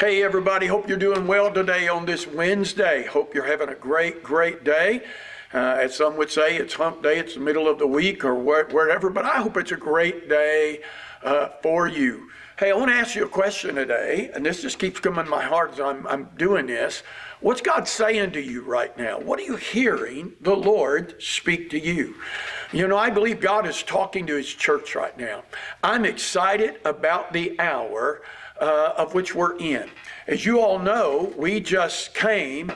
Hey everybody, hope you're doing well today on this Wednesday. Hope you're having a great day. As some would say, it's hump day, it's the middle of the week or wherever, but I hope it's a great day for you. Hey, I want to ask you a question today, and this just keeps coming in my heart as I'm doing this. What's God saying to you right now? What are you hearing the Lord speak to you? You know, I believe God is talking to His church right now. I'm excited about the hour of which we're in. As you all know, we just came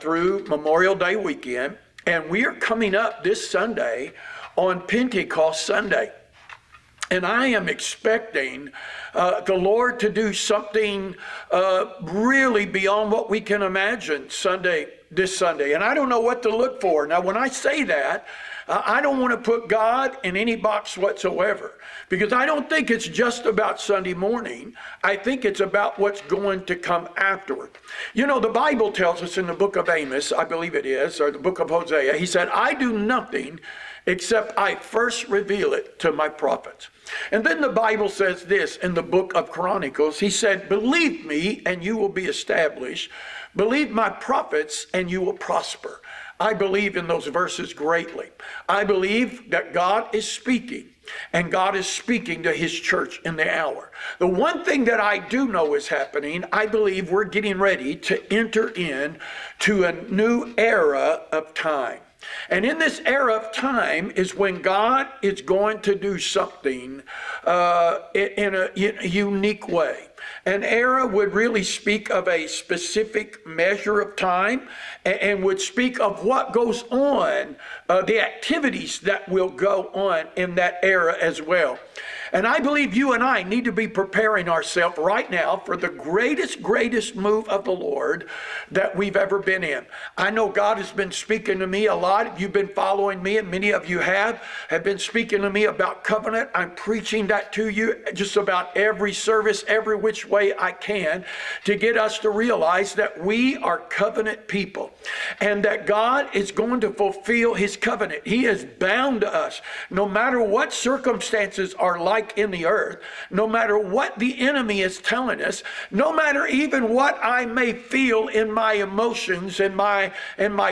through Memorial Day weekend, and we are coming up this Sunday on Pentecost Sunday. And I am expecting the Lord to do something really beyond what we can imagine this Sunday. And I don't know what to look for. Now, when I say that, I don't want to put God in any box whatsoever, because I don't think it's just about Sunday morning. I think it's about what's going to come afterward. You know, the Bible tells us in the book of Amos, I believe it is, or the book of Hosea, he said, I do nothing except I first reveal it to my prophets. And then the Bible says this in the book of Chronicles. He said, believe me and you will be established. Believe my prophets and you will prosper. I believe in those verses greatly. I believe that God is speaking, and God is speaking to His church in the hour. The one thing that I do know is happening, I believe we're getting ready to enter into a new era of time. And in this era of time is when God is going to do something in a unique way. An era would really speak of a specific measure of time and would speak of what goes on, the activities that will go on in that era as well. And I believe you and I need to be preparing ourselves right now for the greatest move of the Lord that we've ever been in. I know God has been speaking to me a lot. You've been following me, and many of you have been speaking to me about covenant. I'm preaching that to you just about every service, every which way I can, to get us to realize that we are covenant people and that God is going to fulfill His covenant. He is bound to us no matter what circumstances are like in the earth, no matter what the enemy is telling us, no matter even what I may feel in my emotions and my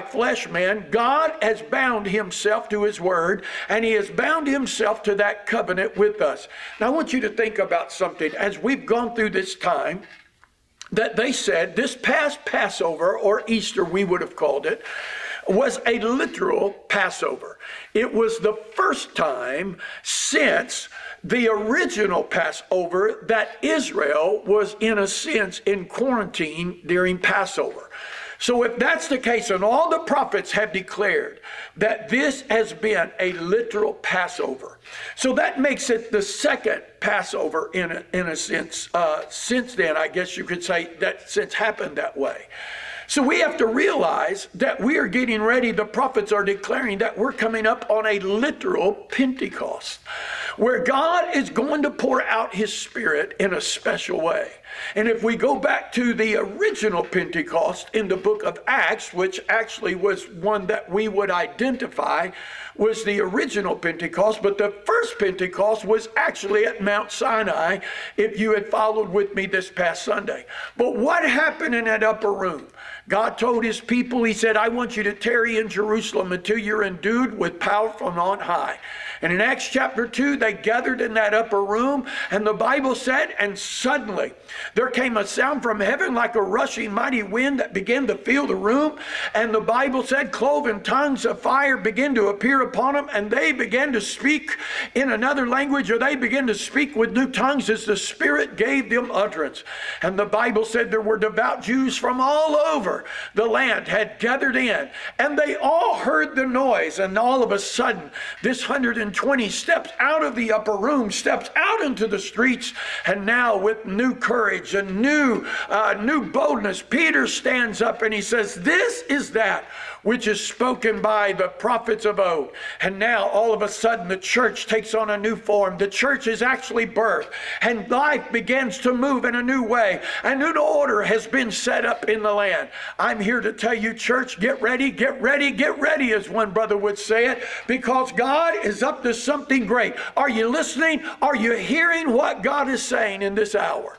flesh, man, God has bound Himself to His word, and He has bound Himself to that covenant with us. Now I want you to think about something. As we've gone through this time, that they said this past Passover, or Easter we would have called it, was a literal Passover. It was the first time since the original Passover that Israel was, in a sense, in quarantine during Passover. So if that's the case, and all the prophets have declared that this has been a literal Passover, so that makes it the second Passover in a sense. Since then, I guess you could say that since happened that way. So we have to realize that we are getting ready. The prophets are declaring that we're coming up on a literal Pentecost, where God is going to pour out His Spirit in a special way. And if we go back to the original Pentecost in the book of Acts, which actually was one that we would identify was the original Pentecost, but the first Pentecost was actually at Mount Sinai, if you had followed with me this past Sunday. But what happened in that upper room? God told His people, He said, I want you to tarry in Jerusalem until you're endued with power from on high. And in Acts chapter 2, they gathered in that upper room, and the Bible said, and suddenly there came a sound from heaven like a rushing mighty wind that began to fill the room. And the Bible said, cloven tongues of fire began to appear upon them, and they began to speak in another language, or they began to speak with new tongues as the Spirit gave them utterance. And the Bible said there were devout Jews from all over the land had gathered in, and they all heard the noise. And all of a sudden, this 120 steps out of the upper room, steps out into the streets, and now with new courage and new boldness, Peter stands up and he says, this is that which is spoken by the prophets of old. And now all of a sudden the church takes on a new form. The church is actually birthed, and life begins to move in a new way. A new order has been set up in the land. I'm here to tell you, church, get ready, get ready, get ready, as one brother would say it, because God is up to something great. Are you listening? Are you hearing what God is saying in this hour?